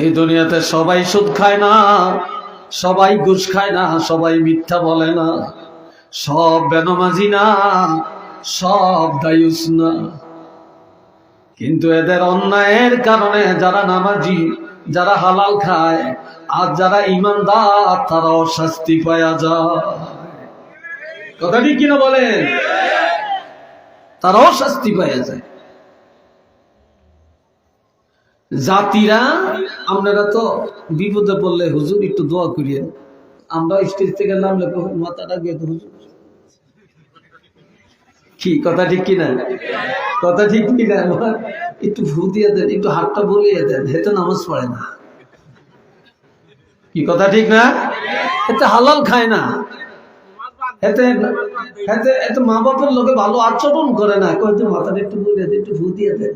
এই দুনিয়াতে সবাই সুদ খায় না, সবাই ঘুষ খায় না, সবাই মিথ্যা বলে না, সব বেনামাজি না, সব দায়ুস না। কিন্তু এদের অন্যায়ের কারণে যারা নামাজি, যারা হালাল খায়, আর যারা ইমানদার তারাও শাস্তি পাওয়া যায়। কথা ঠিক কিনা বলেন? তারাও শাস্তি পাওয়া যায়। জাতিরা, আপনারা তো বিপদে পড়লে হুজুর একটু দোয়া করিয়েন, আমরা স্টেজ থেকে নামলে মাথাটা গিয়ে হুজুর, কি কথা ঠিক কিনা? কথা ঠিক কিনা? একটু ভু দিয়ে দেন, একটু হাতটা বলিয়ে দেন, হেতে নামাজ পড়ে না। কি কথা ঠিক না? এতে হালাল খায় না, এতে এতে এত মা বাপের লোকে ভালো আচরণ করে না, কয়েকটা মাথাটা একটু বলিয়ে দেন, একটু ভু দিয়ে দেন।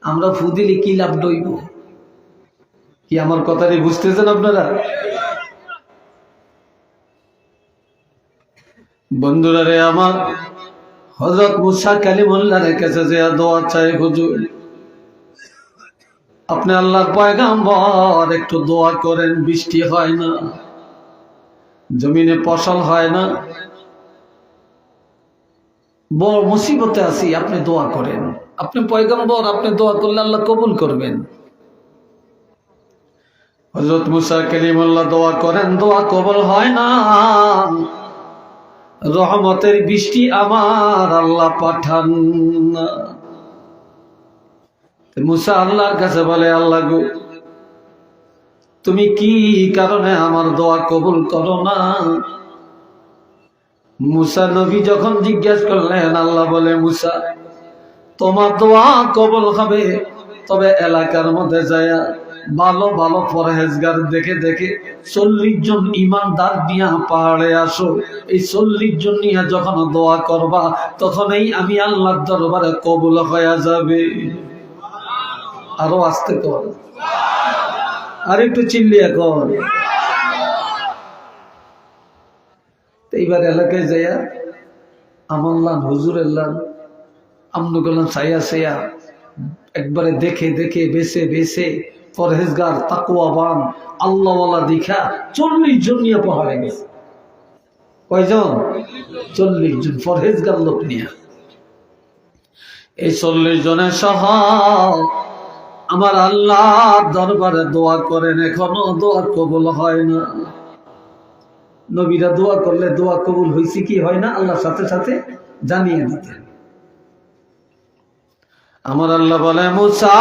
আমরা ফু দিলে কি লাভ দইব? কি আমার কথাটি বুঝতেছেন আপনারা? বন্ধুরা রে আমার, হযরত মুসা কালিমুল্লাহর কাছে যে দোয়া চাই, হুজুর আপনি আল্লাহর পয়গম্বর, একটু দোয়া করেন, বৃষ্টি হয় না, জমিনে ফসল হয় না, বড় মুসিবতে আছি, আপনি দোয়া করেন। আপনি পয়গম্বর, আপনি দোয়া করলে আল্লাহ কবুল করবেন। হযরত মুসা কালিমুল্লাহ দোয়া করেন, দোয়া কবুল হয় না, রহমতের বৃষ্টি আমার আল্লাহ পাঠান না। মুসা আল্লাহর কাছে বলে, আল্লাহ গো, তুমি কি কারণে আমার দোয়া কবুল করো না? মুসা নবী যখন জিজ্ঞাসা করলেন, আল্লাহ বলে, মুসা তোমার দোয়া কবুল হবে, তবে এলাকার মধ্যে যায় ভালো ভালো পরহেজগার দেখে দেখে 40 জন ইমানদার নিয়ে পাহাড়ে আসো। এই 40 জন নিয়ে যখন দোয়া করবা, তখনই আমি আল্লাহর দরবারে কবুল হয়ে যাবে। আরো আস্তে কর, আর একটু চিল্লিয়া কর। এইবার এলাকায় যাইয়া আমল্লান হুজুরের লান আমনু গেলাম সাইয়া সাইয়া, একবারে দেখে দেখে বেছে বেছে পরহেজগার তাকওয়াবান আল্লাহওয়ালা দেখা 40 জন নিয়ে পাহাড়ে গেছে। কয়জন? 40 জন পরহেজগার লোক নিয়ে। এই 40 জনের সহ আমার আল্লাহর দরবারে দোয়া করেন, এখনো দোয়া কবুল হয় না। নবীরা দোয়া করলে দোয়া কবুল হয়েছে কি হয় না, আল্লাহর সাথে সাথে জানিয়ে দিতেন। আমার আল্লাহ বলে, মুসা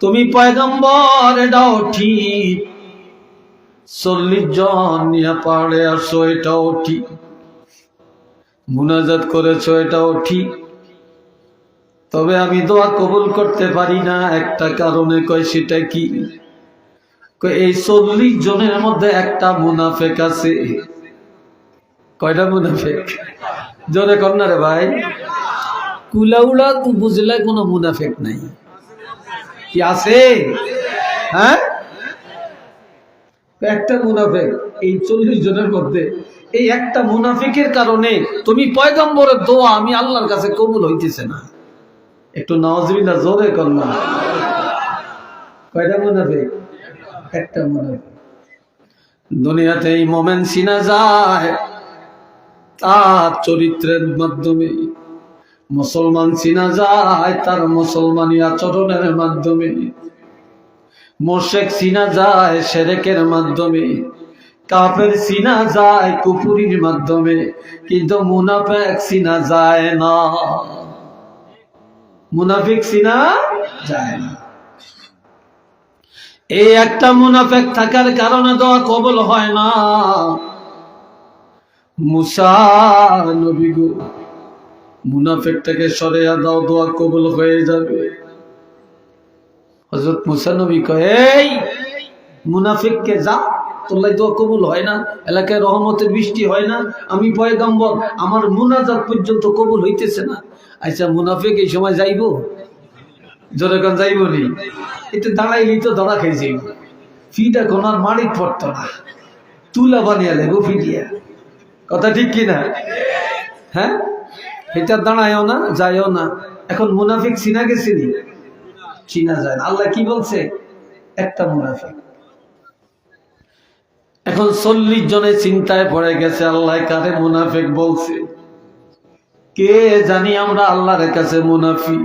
তুমি পয়গম্বর, এটাও ঠিক, 40 জন নিয়ে পাহাড়ে আসো, এটাও ঠিক, মুনাজাত করেছো, এটাও ঠিক, তবে আমি দোয়া কবুল করতে পারি না একটা কারণে। কয় সেটা কি? এই 40 জনের মধ্যে একটা মুনাফেক আছে। কয়টা মুনাফেক? জোরে কর না রে ভাই। কুলাউলা বুঝলে কোনো মুনাফেক নাই, কি আছে? হ্যাঁ, একটা মুনাফেক এই 40 জনের মধ্যে। এই একটা মুনাফিকের কারণে তুমি পয়গম্বরের দোয়া আমি আল্লাহর কাছে কবুল হইতেছে না। একটু নাউজুবিল্লাহ জোরে কর না। কয়টা মুনাফিক? একটা মুনাফিক। দুনিয়াতে এই মোমেন চিনা যায় তার চরিত্রের মাধ্যমে, মুসলমান চিনা যায় তার মুসলমানি আচরণের মাধ্যমে, মুশরিক চিনা যায় শিরকের মাধ্যমে, কাফের চিনা যায় কুফরির মাধ্যমে, কিন্তু মুনাফিক চিনা যায় না। মুনাফিক চিনা যায় না। এই একটা মুনাফিক থাকার কারণে দোয়া কবুল হয় না। মুসা নবী গো, মুনাফিকটাকে সরিয়ে দাও, দোয়া কবুল হয়ে যাবে। হযরত মুসা নবী কয়, এই মুনাফিককে যা, তোর লাই দোয়া কবুল হয় না, এলাকায় রহমতের বৃষ্টি হয় না, আমি পয়গম্বর, আমার মুনাজাত পর্যন্ত কবুল হইতেছে না। আচ্ছা মুনাফিক এই সময় যাইব? জোরে কোন যাইব নি? একটু দাঁড়াইলি তো ধরা খেয়ে যাইব। ফিটা কোনার মাড়ি পড়তো না, তুলা বানিয়ে লেবো ফিটিয়া। কথা ঠিক কিনা? হ্যাঁ, এটা দাঁড়ায়ও না, যায়ও না। এখন মুনাফিক চিনা গেছিনি? চিনা যায় না। আল্লাহ কি বলছে? একটা মুনাফিক। এখন 40 জনে চিন্তায় পড়ে গেছে, আল্লাহ কারে মুনাফিক বলছে? কে জানি আমরা আল্লাহর কাছে মুনাফিক।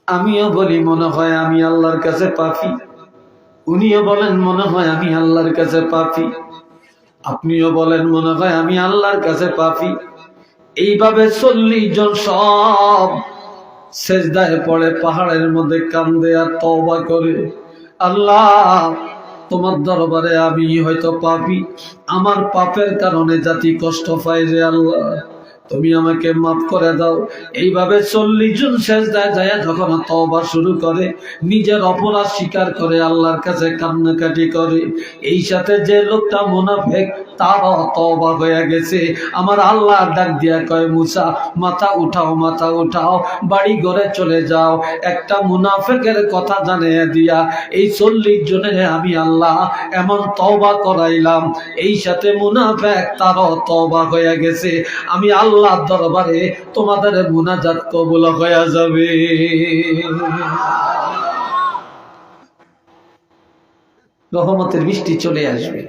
আমিও বলি মনে হয় আমি আল্লাহর কাছে পাপী, উনিও বলেন মনে হয় আমি আল্লাহর কাছে পাপী, আপনিও বলেন মনে হয় আমি আল্লাহর কাছে পাপী। এইভাবে 40 জন সব সেজদায় পড়ে পাহাড়ের মধ্যে কান্দে আর তওবা করে, আল্লাহ তোমার দরবারে আমি হয়তো পাপী, আমার পাপের কারণে জাতি কষ্ট পায় রে আল্লাহ, তুমি আমাকে মাফ করে দাও। এইভাবে 40 জন সেজদায় যায় যখন তওবা শুরু করে, নিজের অপরাধ স্বীকার করে আল্লাহর কাছে কান্নাকাটি করে। এই সাথে যে লোকটা মুনাফিক তারও তওবা হয়ে গেছে। আমার আল্লাহ ডাক দিয়া কয়, মুসা মাথা উঠাও, মাথা উঠাও, বাড়ি ঘরে চলে যাও। একটা মুনাফিকের কথা জানিয়ে দিয়া এই 40 জনের আমি আল্লাহ এমন তওবা করাইলাম, এই সাথে মুনাফিক তারও তওবা হয়ে গেছে। আমি আল্লাহর দরবারে তোমাদের মুনাজাত কবুল হয়ে যাবে। রহমতের বৃষ্টি চলে আসবে।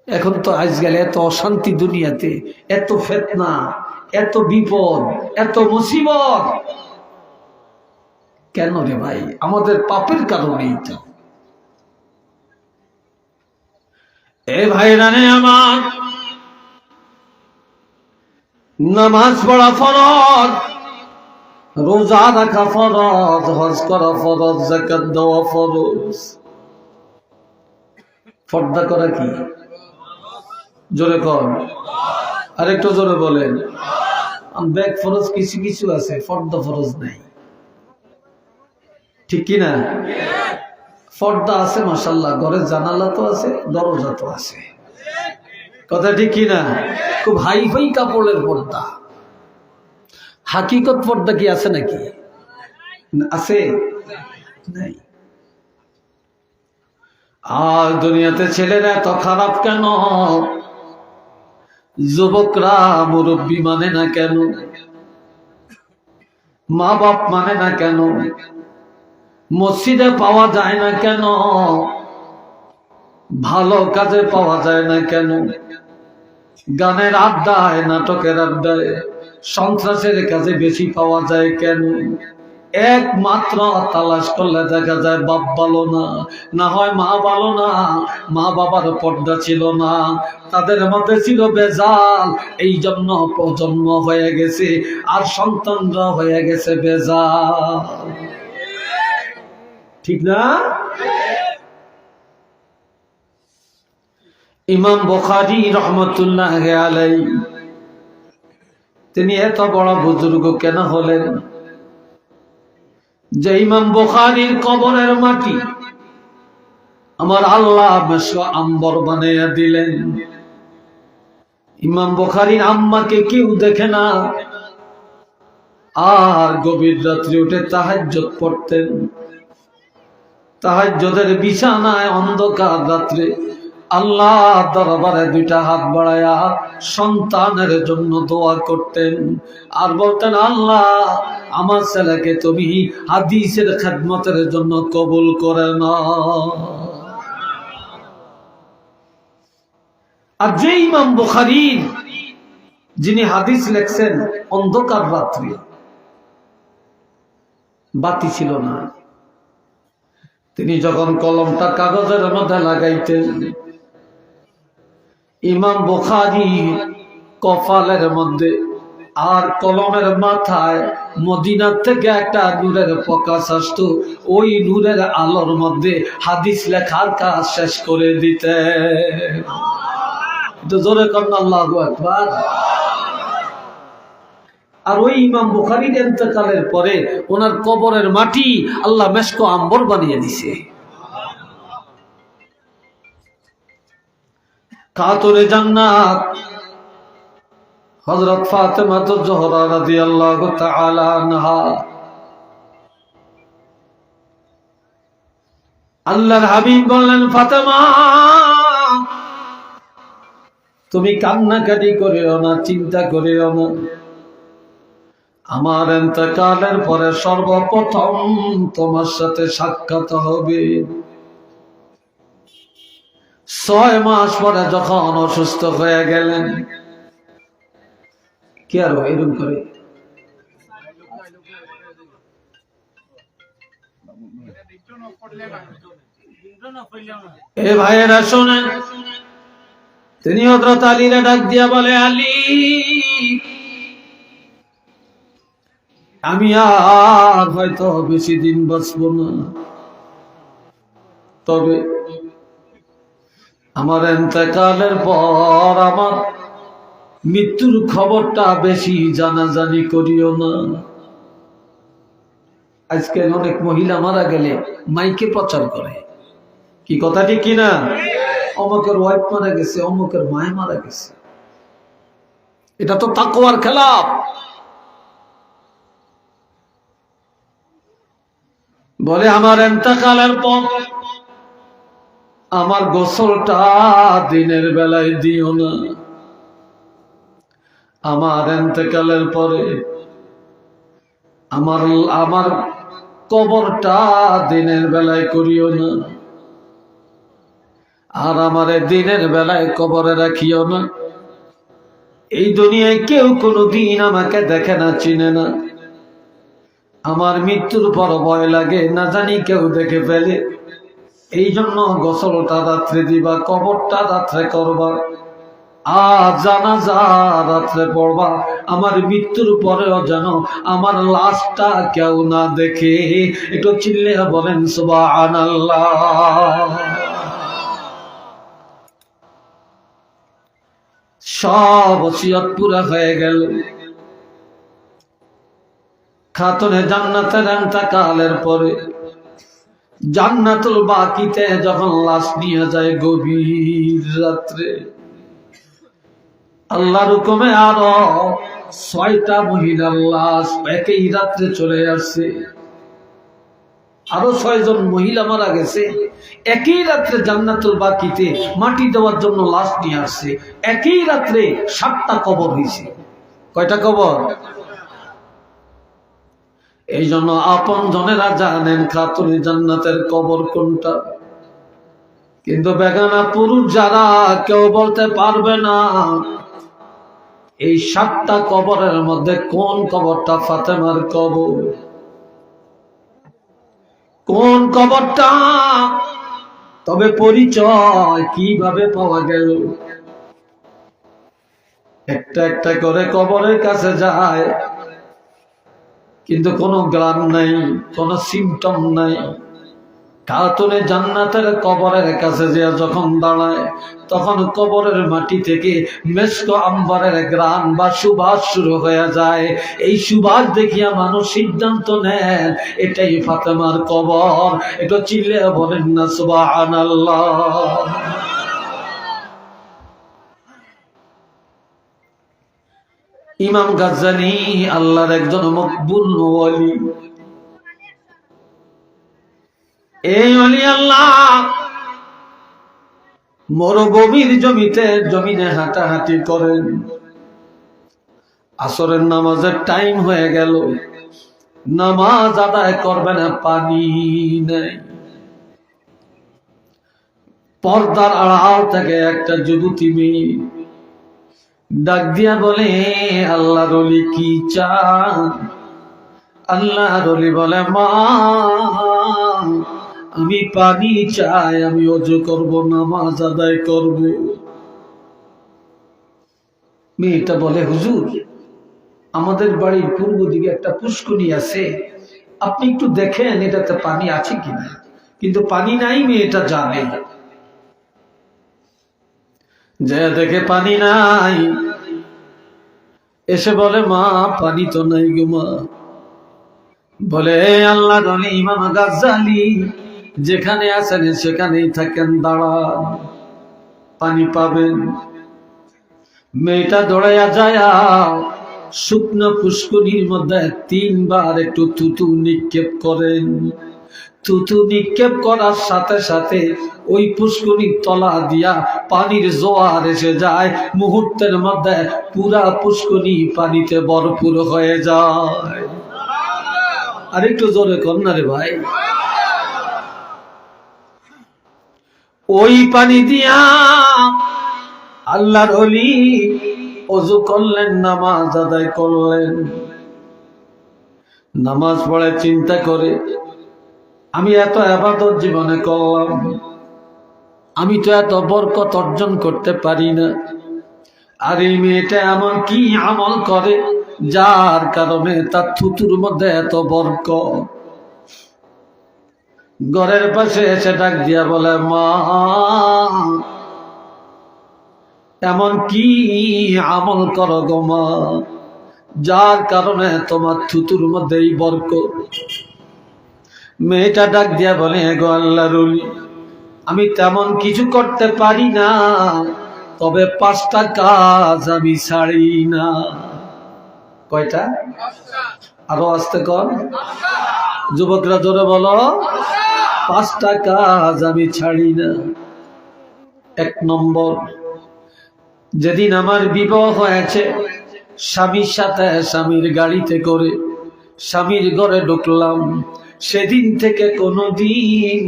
এখন তো আজকাল এত অশান্তি দুনিয়াতে, এত ফিতনা, এত বিপদ, এত মুসিবত, কেন রে ভাই? আমাদের পাপের কারণেই তো। এ ভাইরা রে আমার, নামাজ পড়া ফরজ, রোজা রাখা ফরজ, হজ করা ফরজ, যাকাত দেওয়া ফরজ। পর্দা করা কি? জোরে কর, আরেকটু জোরে বলেন। ব্যাগ ফরজ কিছু কিছু আছে, পর্দা ফরজ নাই, ঠিক কিনা? পর্দা আছে মাশাআল্লাহ, ঘরের জানালা তো আছে, দরজা তো আছে, কথা ঠিক কিনা? খুব হাই ফাই কাপড়ের পর্দা। হাকিকত পর্দা কি আছে নাকি? আছে? নাই। আর দুনিয়াতে ছেলেরা এত খারাপ কেন? যুবকরা মুরব্বী মানে না কেন? মা বাপ মানে না কেন? মসজিদে পাওয়া যায় না কেন? ভালো কাজে পাওয়া যায় না কেন? গানের আড্ডায়, নাটকের আড্ডায়, সন্ত্রাসের কাজে বেশি পাওয়া যায় কেন? একমাত্র তালাশ করলে দেখা যায় বাপ ভালো না, না হয় মা ভালো না। মা বাবার পর্দা ছিল না, তাদের মধ্যে ছিল বেজাল, এই জন্য প্রজন্ম হয়ে গেছে আর সন্তানরা হয়ে গেছে বেজাল, ঠিক না? ইমাম বুখারী রহমতুল্লাহ আলাইহি তিনি এত বড় বুজুর্গ কেন হলেন? যে ইমাম বুখারীর কবরের মাটি আমার আল্লাহ মেশো আম্বর বানাইয়া দিলেন। ইমাম বুখারীর আম্মাকে কেউ দেখে না, আর গভীর রাত্রে উঠে তাহাজ্জুদ পড়তেন। তাহাজ্জুদের বিছানায় অন্ধকার রাত্রে আল্লাহ দরবারে 2টা হাত বাড়ায়া সন্তানের জন্য দোয়া করতেন আর বলতেন, আল্লাহ আমার ছেলেকে তুমি হাদিসের খেদমতের জন্য কবুল করে নাও। আর যে ইমাম বুখারী যিনি হাদিস লেখছেন, অন্ধকার রাত্রি, বাতি ছিল না, তিনি যখন কলমটা কাগজের মধ্যে লাগাইতেন, ইমাম বুখারী কপালের মধ্যে আর কলমের মাথায় মদিনা থেকে একটা নূরের প্রকাশ আসতো, ওই নূরের আলোর মধ্যে হাদিস লেখার কাজ শেষ করে দিতেন। তো জোরে করেন আল্লাহু আকবার। আর ওই ইমাম বুখারীর ইন্তেকালের পরে ওনার কবরের মাটি আল্লাহ মেশক আম্বর বানিয়ে দিছে। খাতুনে জান্নাত হযরত ফাতেমা জোহরা রাদিয়াল্লাহু তাআলা আনহা, আল্লাহর হাবিব বললেন, ফাতেমা তুমি কান্নাকাটি করিও না, চিন্তা করিও না, আমার ইন্তেকালের পরে সর্বপ্রথম তোমার সাথে সাক্ষাৎ হবে। 6 মাস পরে যখন অসুস্থ হয়ে গেলেন, কি আর এরকম করে এ ভাইয়েরা শোনেন, তিনি হযরত আলীরে ডাক দিয়া বলে, আলী, আমি আর হয়তো বেশি দিন বাঁচব না, তবে আমার ইন্তেকালের পর আমার মৃত্যুর খবরটা বেশি জানাজানি করিও না। আজকে অনেক মহিলা মারা গেলে মাইকে প্রচার করে, কি কথা ঠিক কিনা? অমুকের ওয়াইফ মারা গেছে, অমুকের মায় মারা গেছে। এটা তো তাকওয়ার খেলাফ। বলে আমার ইন্তেকালের পর আমার গোসলটা দিনের বেলায় দিও না, আমার ইন্তেকালের পরে আমার কবরটা দিনের বেলায় করিও না, আর আমারে দিনের বেলায় কবরে রাখিও না। এই দুনিয়ায় কেউ কোনোদিন আমাকে দেখে না, চিনে না। আমার মৃত্যুর পর ভয় লাগে, না জানি কেউ দেখে ফেলে। এই জন্য গোসলটা রাত্রে দিবা, কবরটা রাত্রে করবা, আর জানাজা রাত্রে পড়বা। আমার মৃত্যুর পরেও যেন আমার লাশটা কেউ না দেখে। একটু চিল্লে বলেন সুবহানাল্লাহ। সব ওসিয়ত পুরা হয়ে গেল। খাতুনে জান্নাতের ইন্তেকালের পরে জান্নাতুল বাকিতে যখন লাশ নিয়ে যায় গভীর রাত্রে, আল্লাহর হুকুমে আরো 6টা মহিলার লাশ একই রাত্রে চলে আসছে। আরো 6 জন মহিলা মারা গেছে, একই রাত্রে জান্নাতুল বাকিতে মাটি দেওয়ার জন্য লাশ নিয়ে আসছে। একই রাত্রে 7টা কবর হয়েছে। কয়টা কবর? এই জন্য আপন জনেরা জানেন খাতুনে জান্নাতের কবর কোনটা, কিন্তু বেগানা পুরুষ যারা কেউ বলতে পারবে না এই 7টা কবরের মধ্যে কোন কবরটা ফাতেমার কবর, কোন কবরটা। তবে পরিচয় কিভাবে পাওয়া গেল? একটা একটা করে কবরের কাছে যায়, কিন্তু কোনো গ্রাম নাই, কোনো সিমটম নাই। খাতুনে জান্নাতের কবরের কাছে যে যখন দাঁড়ায়, তখন কবরের মাটি থেকে মেস্ক আম্বরের গ্রান বা সুবাস শুরু হয়ে যায়। এই সুবাস দেখিয়া মানুষ সিদ্ধান্ত নেন এটাই ফাতেমার কবর। এটা চিল্লে বলেন না সুবহানাল্লাহ। ইমাম গাজ্জালি আল্লাহর একজন মকবুল ওয়ালি। এই ওলি আল্লাহ মরুভূমির জমিনে হাঁটাহাঁটি করেন। আসরের নামাজের টাইম হয়ে গেল, নামাজ আদায় করবে না, পানি নেই। পর্দার আড়াল থেকে একটা যুবতী মেয়ে ডাক দিয়া বলে, আল্লাহর ওলি কি চান? আল্লাহর ওলি বলে, মা আমি পানি চাই, আমি ওযু করব, নামাজ আদায় করব। মেয়েটা বলে, হুজুর আমাদের বাড়ির পূর্ব দিকে একটা পুষ্করী আছে, আপনি একটু দেখেন এটাতে পানি আছে কিনা। কিন্তু পানি নাই, মেয়েটা জানে। যে দেখে পানি নাই, এসে বলে, মা পানি তো নাই গো মা। বলে, আল্লাহর ওলি ইমাম গাজ্জালি যেখানে আছেন সেখানেই থাকেন, দাঁড়ান, পানি পাবেন। মেয়েটা দৌড়াইয়া যায়, শুকনো পুষ্করির মধ্যে 3 বার একটু থুতু নিক্ষেপ করেন। থুতু নিক্ষেপ করার সাথে সাথে ওই পুষ্করিণীর তলা দিয়া পানির জোয়ার এসে যায়, মুহূর্তের মধ্যে পুরা পুষ্করিণী পানিতে ভরপুর হয়ে যায়। আরেকটু জোরে কর না রে ভাই। ওই পানি দিয়া আল্লাহর ওলি ওযু করলেন, নামাজ আদায় করলেন। নামাজ পড়ে চিন্তা করে, আমি এত ইবাদত জীবনে করলাম, আমি তো এত বরকত অর্জন করতে পারি না, আর এই মেয়েটা এমন কি আমল করে যার কারণে তার থুতুর মধ্যে এত বরকত। ঘরের পাশে এসে ডাক দিয়া বলে, মা এমন কি আমল করো গো মা, যার কারণে তোমার থুতুর মধ্যে এই বরকত। মেয়েটা ডাক দিয়া বলে, গো আল্লাহর ওলি, আমি তেমন কিছু করতে পারি না, তবে 5টা কাজ আমি ছাড়ি না। কয়টা? আরো আস্তে কর, যুবকরা জোরে বলো, 5টা কাজ আমি ছাড়ি না। 1 নম্বর, যেদিন আমার বিবাহ হয়েছে, স্বামীর সাথে স্বামীর গাড়িতে করে স্বামীর ঘরে ঢুকলাম, সেদিন থেকে কোনোদিন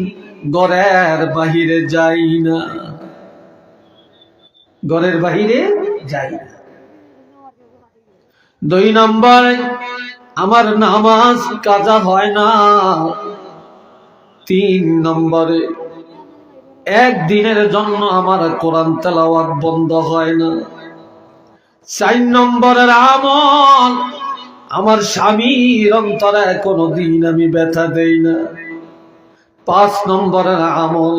ঘরের বাহিরে যাই না, ঘরের বাহিরে যাই না। 2 নম্বর, আমার নামাজ কাজা হয় না। 3 নম্বরে, একদিনের জন্য আমার কোরআন তেলাওয়াত বন্ধ হয় না। 4 নম্বরের আমল, আমার স্বামীর অন্তরে কোনোদিন আমি ব্যথা দেই না। 5 নম্বরের আমল,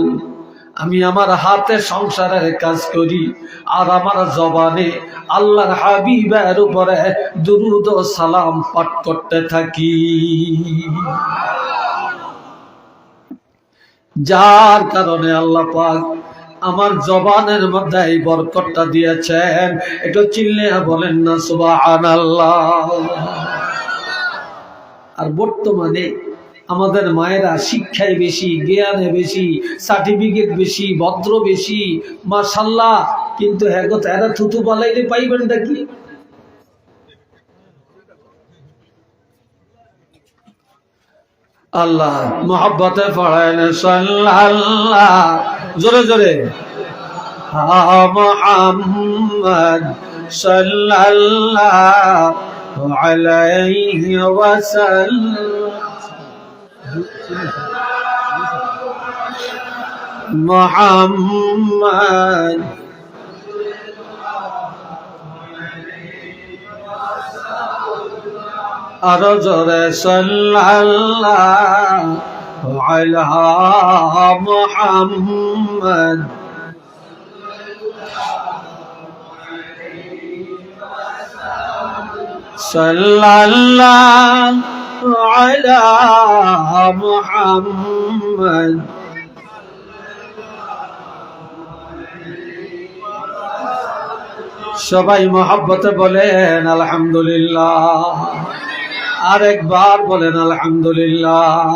আমি আমার হাতে সংসারের কাজ করি, আর আমার জবানে আল্লাহর হাবিবের উপরে দুরূদ ও সালাম পাঠ করতে থাকি, যার কারণে আল্লাহ পাক আমার জবানের মধ্যে এই বরকতটা দিয়েছেন। একটু চিল্লিয়া বলেন না সুবহানাল্লাহ। আর বর্তমানে আমাদের মায়েরা শিক্ষায় বেশি, জ্ঞানে বেশি, সার্টিফিকেট বেশি, ভদ্র বেশি, মাশাআল্লাহ, কিন্তু এরা থুতু বালাইলে পাইবেনটা কি? আল্লাহ মোহাব্বতে পড়েন সাল্লাল্লাহ, জোরে জোরে, মুহাম্মদ সাল্লাল্লাহু আলাইহি ওয়াসাল্লাম, মুহাম্মদ আরো জোরে সাল্লাল্লাহু আলা মুহাম্মদ সাল্লাল্লাহু আলা মুহাম্মদ। সবাই মহব্বতে বলেন আলহামদুলিল্লাহ, আরেকবার বলেন আলহামদুলিল্লাহ।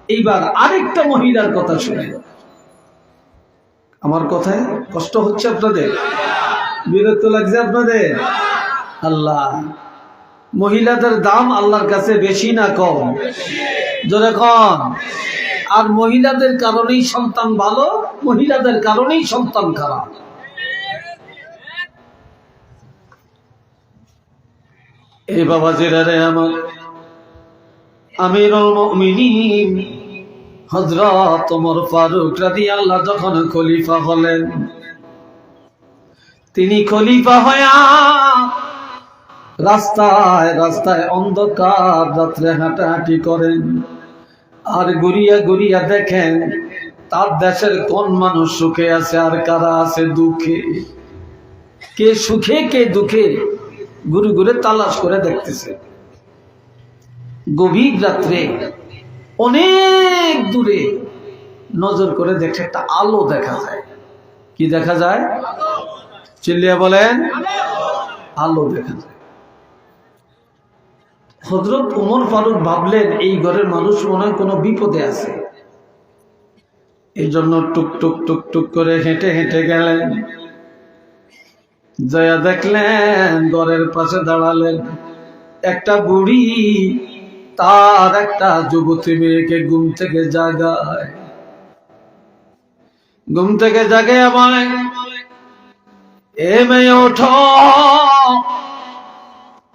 এইবার আরেকটা মহিলার কথা শুনে, আমার কথায় কষ্ট হচ্ছে আপনাদের, বিরক্ত লাগছে আপনাদের? আল্লাহ, মহিলাদের দাম আল্লাহর কাছে বেশি না কম? জোরে কম। আর মহিলাদের কারণেই সন্তান ভালো, মহিলাদের কারণেই সন্তান খারাপ। এই বাবাজিরা রে আমার, আমিরুল মুমিনিন হযরত ওমর ফারুক রাদিয়াল্লাহু যখন খলিফা হলেন, তিনি খলিফা হয়ে রাস্তায় রাস্তায় অন্ধকার রাত্রে হাঁটাহাঁটি করেন, আর ঘুরিয়া ঘুরিয়া দেখেন তার দেশের কোন মানুষ সুখে আছে আর কারা আছে দুঃখে, কে সুখে কে দুঃখে, ঘুরে ঘুরে তালাশ করে দেখতেছে। গভীর রাত্রে অনেক দূরে নজর করে দেখে একটা আলো দেখা যায়। কি দেখা যায়? চিল্লিয়া বলেন, আলো দেখা যায়। হযরত ওমর ফারুক ভাবলেন এই ঘরের মানুষ মনে হয় কোনো বিপদে আছে, এই জন্য টুক টুক টুক টুক করে হেঁটে হেঁটে গেলেন। জয়া দেখলেন ঘরের পাশে দাঁড়ালেন একটা বুড়ি তার একটা যুবতী মেয়েকে ঘুম থেকে জাগায়। ঘুম থেকে জাগায় বলে, এ মেয়ে ওঠো।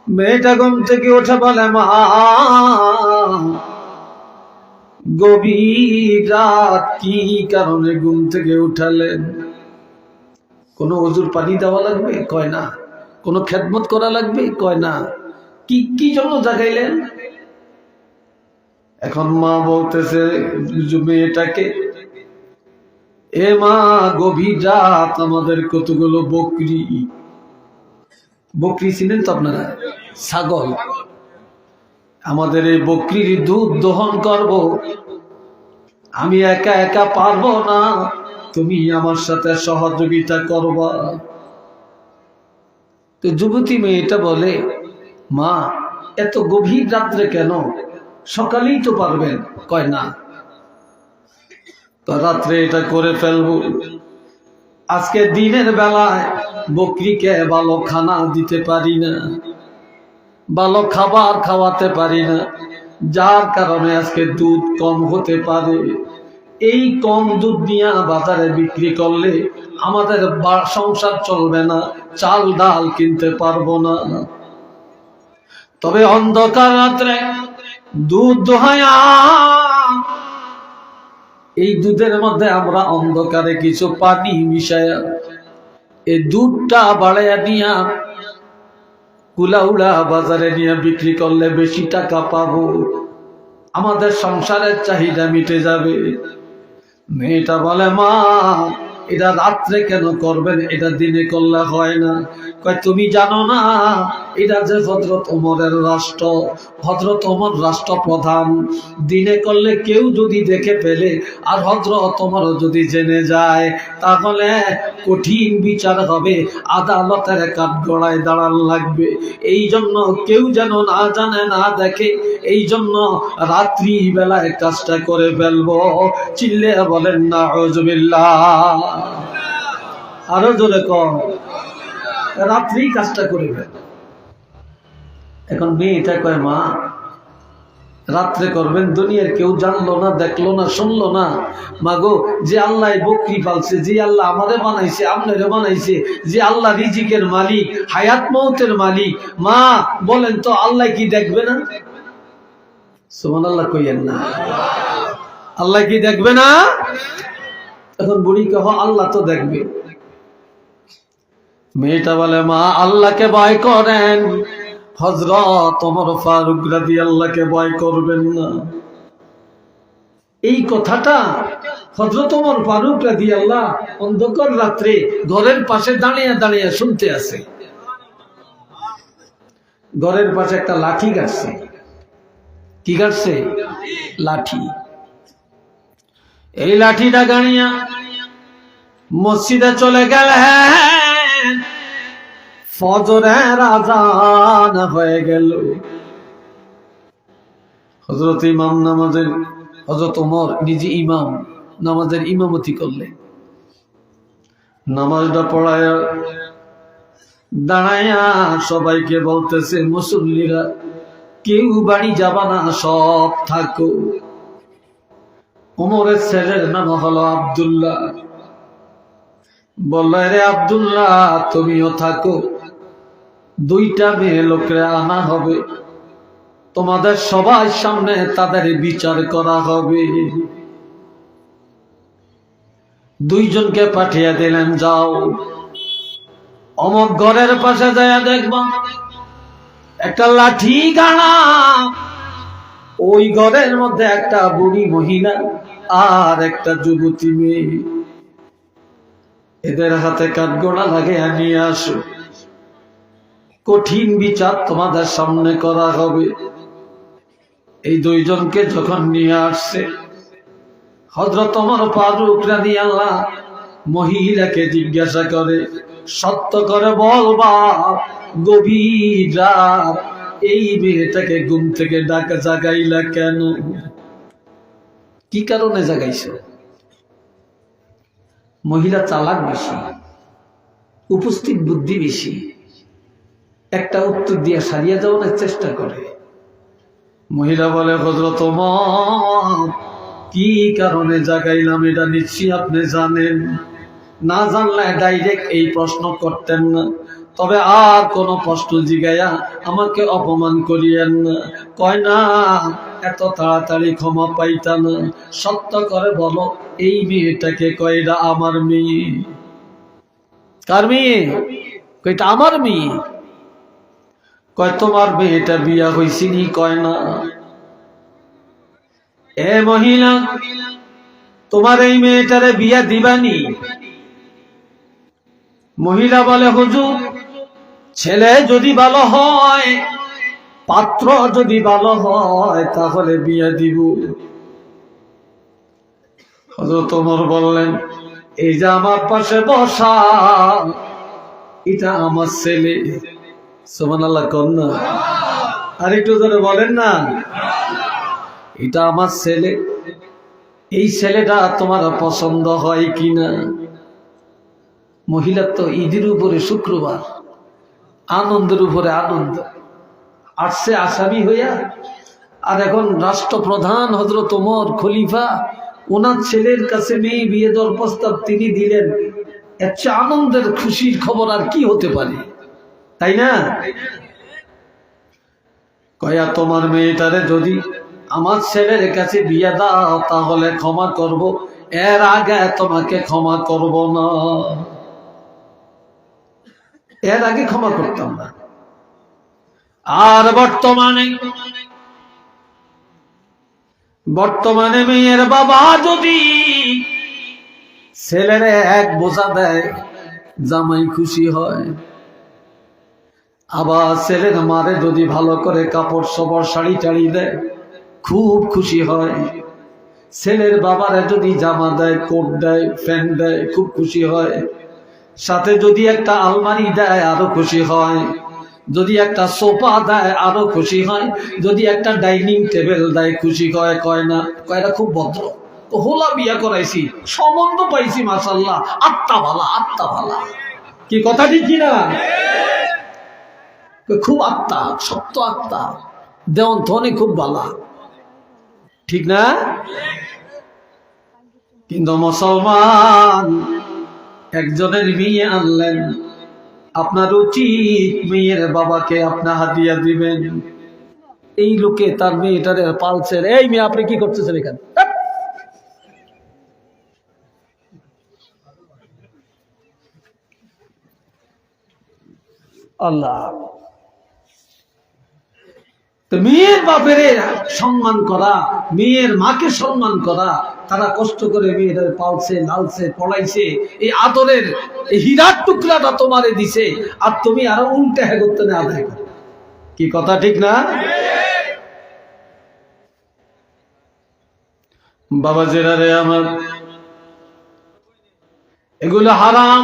মেয়েটা ঘুম থেকে উঠে বলে, মা গভীর রাত কি কারণে ঘুম থেকে উঠালেন? কোনো ওজুর পানি দেওয়া লাগবে? কয় না। কোনো খেদমত করা লাগবে? কয় না। কি কি জন্য জাগাইলেন? এখন মা বলতেছে মেয়েটাকে, এ মা গভীর রাত আমাদের কতগুলো বকরি, বকরি চিনেন তো আপনারা, ছাগল, আমাদের এই বকরির দুধ দহন করব, আমি একা একা পারবো না, তুমি আমার সাথে সহযোগিতা করবা। তো যুবতী মেয়েটা বলে, মা এত গভীর রাত্রে কেন? সকালেই তো পারবেন। কয় না, তো রাত্রে এটা করে ফেলবো। আজকে দিনের বেলায় বকরিকে ভালো খানা দিতে পারি না, ভালো খাবার খাওয়াতে পারি না, যার কারণে আজকে দুধ কম হতে পারে। এই কম দুধ নিয়ে বাজারে বিক্রি করলে আমাদের সংসার চলবে না, চাল ডাল কিনতে পারবো না। তবে অন্ধকার রাত্রে দুধ দোহায়া, এই দুধের মধ্যে আমরা অন্ধকারে কিছু পানি মিশায়া এই দুধটা বাড়াইয়া নিয়া কুলাউলা বাজারে নিয়ে বিক্রি করলে বেশি টাকা পাবো, আমাদের সংসারের চাহিদা মিটে যাবে। মেয়েটা বলে, মা এটা রাত্রে কেন করবেন? এটা দিনে করলে হয় না। কয় তুমি জানো না এটা যে হযরত ওমরের রাষ্ট্র, হযরত ওমর রাষ্ট্রপ্রধান, দিনে করলে কেউ যদি দেখে ফেলে আর হযরত ওমর যদি জেনে যায় তাহলে কঠিন বিচার হবে, আদালতের কাঠগড়ায় দাঁড়ান লাগবে। এই জন্য কেউ যেন না জানে না দেখে, এই জন্য রাত্রি বেলায় কাজটা করে ফেলবো। চিল্লে বলেন নাউযুবিল্লাহ। আরো জোরে কর, রাত্রি কাজটা করে ফেল। এখন মেয়েটা কয়, মা রাত্রে করবেন, দুনিয়ার কেউ জানলো না, দেখলো না, শুনলো না। মাগো, যে আল্লাহ বকরি পালছে, যে আল্লাহ আমারে বানাইছে, আপনারে বানাইছে, যে আল্লাহ রিজিকের মালিক, হায়াত মৌতের মালিক, মা বলেন তো আল্লাহ কি দেখবে না? সুবহানাল্লাহ কইয়েন না। আল্লাহ কি দেখবে না? এখন বুড়ি কহ, আল্লাহ তো দেখবে। মেয়েটা বলে, মা আল্লাহকে ভয় করেন, হযরত ওমর ফারুক রাদিয়াল্লাহকে ভয় করবেন না। এই কথাটা হযরত ওমর ফারুক রাদিয়াল্লাহ অন্ধকার রাত্রে ঘরের পাশে দাঁড়িয়ে দাঁড়িয়ে শুনতে আছে। ঘরের পাশে একটা লাঠি গাড়ছে। কি গাড়ছে? লাঠি। এই লাঠিটা গাড়িয়া মসজিদে চলে গেলেন। ফজরের আযান হয়ে গেল। হযরত ইমাম নামাজের, হযরত ওমর নিজে ইমাম, নামাজের ইমামতি করলেন। নামাজটা পড়ায়া দাঁড়ায়া সবাইকে বলতেছে, মুসল্লিরা কেউ বাড়ি যাবা না, সব থাকো। ওমরের ছেলের নাম হলো আব্দুল্লাহ। বলল, রে আব্দুল্লাহ তুমিও থাকো, দুইটা মেয়ে লোকরে আনা হবে, তোমাদের সবার সামনে তাদের বিচার করা হবে। দুইজনকে পাঠিয়ে দিলেন, যাও অমক ঘরের পাশে যায় দেখবা একটা লাঠি গাড়া, ওই ঘরের মধ্যে একটা বুড়ি মহিলা আর একটা যুবতী মেয়ে, এদের হাতে কাঠগড়া লাগিয়ে নিয়ে আসো, কঠিন বিচার তোমাদের সামনে করা হবে। এই দুইজনকে যখন নিয়ে আসছে, হযরত ওমর ফারুক রাদিয়াল্লাহ মহিলাকে জিজ্ঞাসা করে, সত্য করে বলবা গভীর রাত এই মেয়েটাকে ঘুম থেকে ডাকা জাগাইলা কেন? কি কারণে জাগাইছো? মহিলা চালাক বেশি, উপস্থিত বুদ্ধি বেশি, একটা উত্তর দিয়ে সারিয়ে যাওয়ার চেষ্টা করে। মহিলা বলে, হযরত ওমর, কি কারণে জাগাইলাম এটা নিশ্চয়ই আপনি জানেন। না জানলে ডাইরেক্ট এই প্রশ্ন করতেন না, তবে আর কোন প্রশ্ন জিগাইয়া আমাকে অপমান করিয়েন না। কয় না, এত তাড়াতাড়ি ক্ষমা পাইতা না, সত্য করে বলো এই মেয়েটাকে। কয়টা আমার মেয়ে। কার মেয়ে? কয়টা আমার মেয়ে। কয় তোমার মেয়েটা বিয়া হইছিনি? কয় না। এ মহিলা, তোমার এই মেয়েটারে বিয়া দিবানি? মহিলা বলে, হুজুর, ছেলে যদি ভালো হয়, পাত্র যদি ভালো হয়, তাহলে বিয়া দিব। হযরত ওমর বললেন, এই যে আমার পাশে বসা, এটা আমার ছেলে। সুবহানাল্লাহ কন্যা, আর একটু ধরে বলেন না, এটা আমার ছেলে। এই ছেলেটা তোমার পছন্দ হয় কিনা? মহিলা তো ঈদের উপরে শুক্রবার, আনন্দের উপরে আনন্দ, আসছে আসামি হইয়া। আর এখন রাষ্ট্রপ্রধান হযরত ওমর খলিফা, ওনার ছেলের কাছে মেয়ে বিয়ে দেওয়ার প্রস্তাব তিনি দিলেন। এর চেয়ে আনন্দের খুশির খবর আর কি হতে পারে, তাই না? কয়া, তোমার মেয়েটারে যদি আমার ছেলের কাছে বিয়ে দাও তাহলে ক্ষমা করব, এর আগে তোমাকে ক্ষমা করব না। এর আগে ক্ষমা করতাম না। আর বর্তমানে মেয়ের বাবা যদি ছেলেরে এক বোঝা দেয়, জামাই খুশি হয়। আবার ছেলের মারে যদি ভালো করে কাপড় সবর শাড়ি টাড়ি দেয়, খুব খুশি হয়। ছেলের বাবারে যদি জামা দেয়, কোট দেয়, প্যান্ট দেয়, খুব খুশি হয়। সাথে যদি একটা আলমারি দেয়, আরো খুশি হয়। যদি একটা সোফা দেয়, আরো খুশি হয়। যদি একটা ডাইনিং টেবিল দেয়, খুশি হয়। কয় না, কয়টা খুব ভদ্র, হোলা বিয়া করাইছি, সম্বন্ধ পাইছি, মাশাআল্লাহ, আত্মা ভালা, আত্মা ভালা। কি কথা ঠিক কিনা? খুব আত্মা, সত্য আত্মা, দেওয়ান ধনে খুব ভালা, ঠিক না? কিন্তু মুসলমান একজনের মেয়ে আনলেন, আপনার উচিত মেয়ের বাবাকে আপনার হাদিয়া দিবেন। এই লোকে তার মেয়েটারে পালছে, এই মেয়ে আপনি কি করতেছেন এখানে? আল্লাহ, তো মেয়ের বাপের সম্মান করা, মেয়ের মাকে সম্মান করা, তারা কষ্ট করে মেয়েটারে পালছে, লালছে, পড়াইছে, এই আদরের এই হীরার টুকরাটা তোমারে দিছে, আর তুমি আরো উল্টে হ্যাঁ করতে না আদায় করো। কি কথা ঠিক না? বাবা জেরারে আমার, এগুলো হারাম,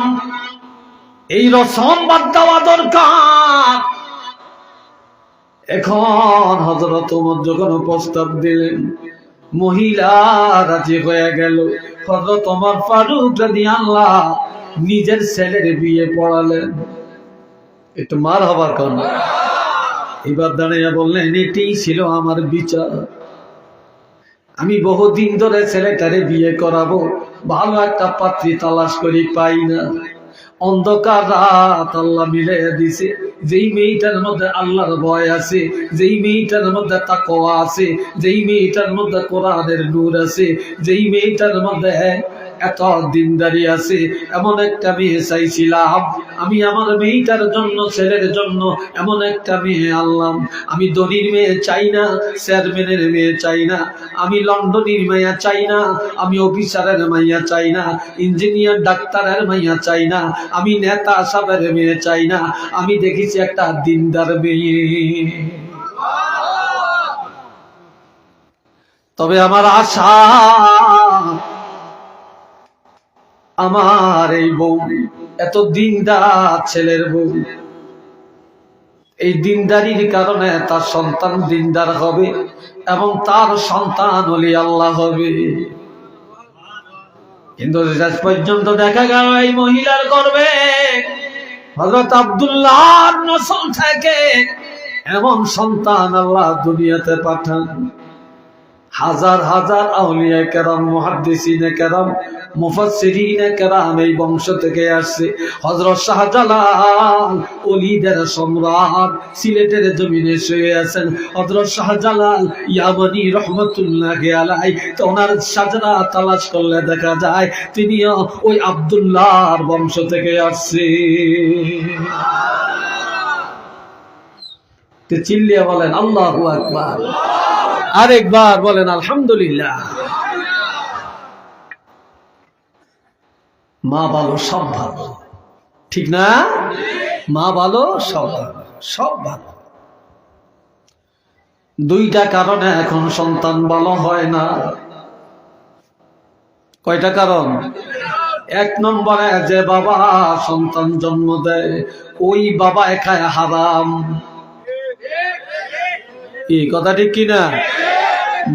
এই রসম বাদ দেওয়া দরকার। এখন হযরত ওমর যখন প্রস্তাব দিলেন, মহিলা রাজি হয়ে গেল। হযরত ওমর ফারুক রাদিয়াল্লাহু নিজের ছেলের বিয়ে পড়ালেন। একটু মার হবার কারণ এবার দাঁড়িয়ে বললেন, এটাই ছিল আমার বিচার। আমি বহুদিন ধরে ছেলেটারে বিয়ে করাবো, ভালো একটা পাত্রী তালাশ করি, পাই না। অন্ধকার রাত আল্লাহ মিলাইয়া দিছে। যেই মেয়েটার মধ্যে আল্লাহর ভয় আছে, যেই মেয়েটার মধ্যে তাকওয়া আছে, যেই মেয়েটার মধ্যে কোরআনের নূর আছে, যেই মেয়েটার মধ্যে এত দিনদারি আছে, এমন একটা মেয়ে চাইছিলাম। আমি আমার মেয়েটার জন্য, ছেলের জন্য এমন একটা মেয়ে আনলাম। আমি ধনীর মেয়ে চাই না, চেয়ারম্যানের মেয়ে চাই না, আমি লন্ডনের মাইয়া চাই না, আমি অফিসারের মাইয়া চাই না, ইঞ্জিনিয়ার ডাক্তারের মাইয়া চাই না, আমি নেতা সাহেবের মেয়ে চাই না, আমি দেখেছি একটা দিনদার মেয়ে। তবে আমার আশা, আমার এই বউ এত দিনদার ছেলের বউ, এই দিনদারির কারণে তার সন্তান দিনদার হবে এবং তার সন্তান ওলি আল্লাহ হবে। কিন্তু শেষ পর্যন্ত দেখা গেল এই মহিলার গর্ভে হযরত আব্দুল্লাহর নসল থেকে এমন সন্তান আল্লাহ দুনিয়াতে পাঠান। হাজার হাজার আউলিয়া কেরাম, মুহাদ্দিসিনে কেরাম, মুফাসসিরিনে কেরাম এই বংশ থেকে আসছে। হযরত শাহজালাল ওলিদের সম্রাট সিলেটের জমিনে শুয়ে আছেন। হযরত শাহজালাল ইয়ামানি রহমাতুল্লাহি আলাইহি, তো ওনার সাজরা তালাশ করলে দেখা যায় তিনিও ওই আব্দুল্লাহর বংশ থেকে আসছে। তো চিল্লিয়া বলেন আল্লাহু আকবার, আরেকবার বলেন আলহামদুলিল্লাহ। মা ভালো সব ভালো, ঠিক না? মা ভালো সব ভালো, সব ভালো। দুইটা কারণে এখন সন্তান ভালো হয় না। কয়টা কারণ? এক নম্বরে যে বাবা সন্তান জন্ম দেয় ওই বাবা খায় হারাম। এই কথা ঠিক কিনা?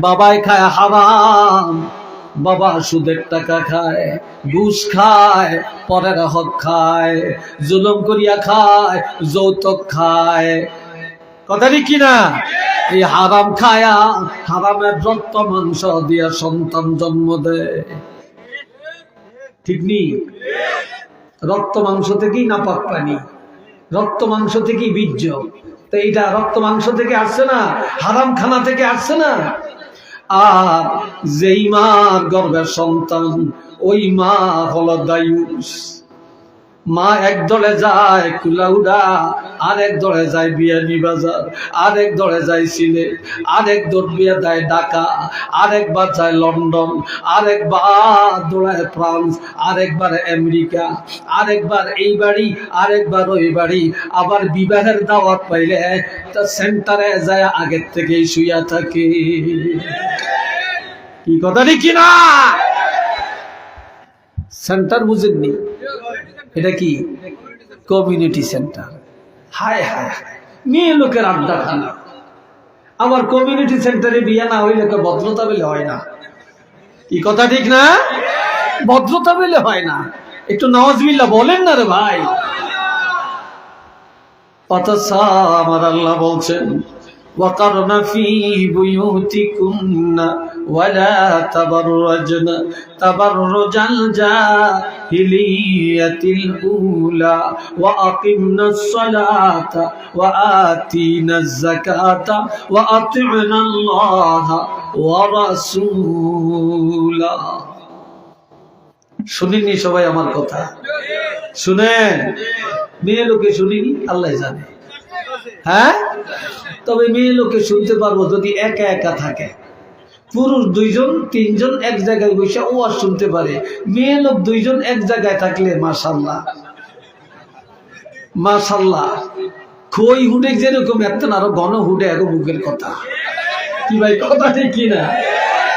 বাবাই খায় হারাম, বাবা সুদের টাকা খায়, ঘুষ খায়, পরের হক খায়, জুলুম করিয়া খায়, যৌতুক খায়। কথা ঠিক কিনা? এই হারাম খায়া হারামের রক্ত মাংস দিয়া সন্তান জন্ম দেয়, ঠিক নি? রক্ত মাংস থেকেই নাপাক পানি, রক্ত মাংস থেকেই বীর্য। তো এইটা রক্ত মাংস থেকে আসছে না, হারাম খানা থেকে আসছে না। আর যেই মার গর্ভের সন্তান ওই মা হলো দায়ুস। মা এক দলে যায় কুলাউড়া, আরেক দলে যায় বিয়ানী বাজার, আরেক দলে যায় সিলেট, আরেক দৌড়িয়ে যায় ঢাকা, আরেকবার যায় লন্ডন, আরেকবার দৌড়ায় ফ্রান্স, আরেকবার আমেরিকা, আরেকবার এই বাড়ি, আরেকবার ওই বাড়ি। আবার বিবাহের দাওয়াত পাইলে তা সেন্টারে যায় আগের থেকেই শুইয়া থাকে। কি কথা ঠিক কিনা? সেন্টার বুঝেননি? এটা কি? Community centre. হায় হায় হায়, মেয়ে লোকের আড্ডা খানা। আমার কমিউনিটি সেন্টারে বিয়ে না হইলে তো ভদ্রতা বলে হয় না। কি কথা ঠিক না? ভদ্রতা বলে হয় না। একটু নাউজুবিল্লাহ বলেন না রে ভাই। পাতাসা আমার আল্লাহ বলছেন وَقَرْنَ فِي بُيُوتِكُنَّ وَلَا تَبَرَّجْنَ تَبَرُّجَ الْجَاهِلِيَّةِ الْأُولَى وَأَقِمْنَ الصَّلَاةَ وَآتِينَ الزَّكَاةَ وَأَطِعْنَ اللَّهَ وَرَسُولَهُ। শুনেননি সবাই আমার কথা? শুনেন? মেয়ে লোকে শুনিনি, আল্লাহ জানে। হ্যাঁ, তবে মেয়ে লোকে শুনতে পারবো যদি একা একা থাকে। পুরুষ দুইজন তিনজন এক জায়গায় বসে ওয়াজ শুনতে পারে। মেয়ে লোক দুইজন এক জায়গায় থাকলে মাশাআল্লাহ মাশাআল্লাহ, খই হুডে যেরকম এত আরো ঘন হুডে এক বুকের কথা। কি ভাই কথা ঠিক কিনা?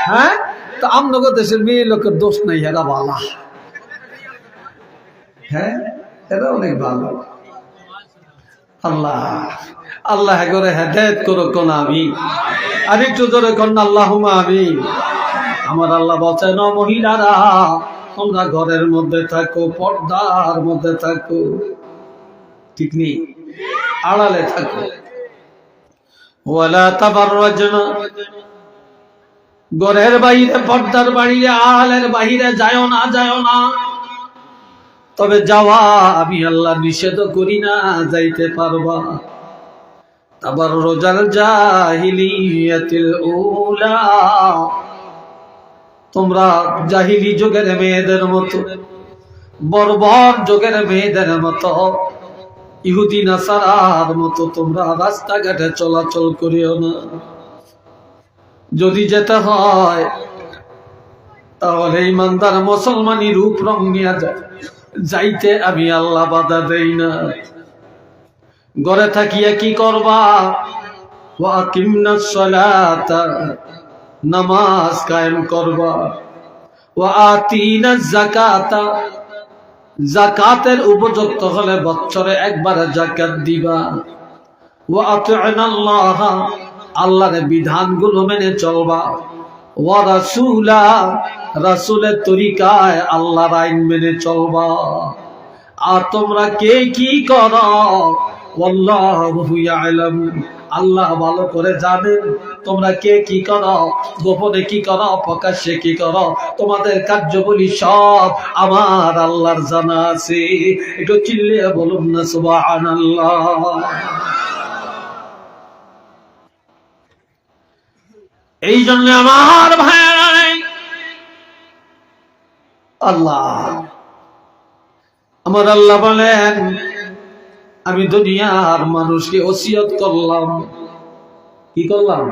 হ্যাঁ, তো আমনগর দেশের মেয়ে লোকের দোষ নাই, এরা ভালো। হ্যাঁ, এরা অনেক ভালো। আল্লাহ আল্লাহ করে হেদায়েত করো কোন আমি। আর একটু জোরে কোন আল্লাহুম্মা আমিন। আমার আল্লাহ বলেন ও মহিলারা তোমরা ঘরের মধ্যে থাকো, পর্দার মধ্যে থাকো, ঠিক নেই? আড়ালে থাকো। ওয়ালা তাবাররাজনা, ঘরের বাইরে পর্দার বাইরে আড়ালের বাইরে যাও না, যাও না। তবে যাওয়া আমি আল্লাহ নিষেধ করি না, যাইতে পারবা। তাবাররুজাল জাহিলিয়াতিল উলা, তোমরা জাহিলি যুগের মেয়েদের মতো, বর্বর যুগের মেয়েদের মতো, ইহুদি নাসারার মতো তোমরা রাস্তাঘাটে চলাচল করিও না। যদি যেতে হয় তাহলে ইমানদার মুসলমানি রূপ রং নিয়ে যাইতে আমি আল্লাহ বাধা দেই না। ঘরে থাকিয়া কি করবা? ওয়া আকিমনাস সালাতা, নামাজ কায়েম করবা। ওয়া আতিনাজ যাকাতা, যাকাতের উপযুক্ত হলে বছরে একবার যাকাত দিবা। ওয়া আতি'নাল্লাহ, আল্লাহর বিধানগুলো মেনে চলবা, ওয়া রাসূলা, রাসূলের তরিকায় আল্লাহর আইন মেনে চলবা। আর তোমরা কে কি করো, আল্লাহু ইয়ালাম, আল্লাহ ভালো করে জানেন তোমরা কে কি করো, গোপনে কি করো, প্রকাশ্যে কি করো, তোমাদের কার্যবলী সব আমার আল্লাহর জানা আছে। একটু চিল্লিয়ে বলুন না সুবহানাল্লাহ। এই জন্য আমার ভাইয়েরা, আল্লাহ, আমার আল্লাহ বলেন, আমি দুনিয়ার মানুষকে ওসিয়ত করলাম। কি করলাম?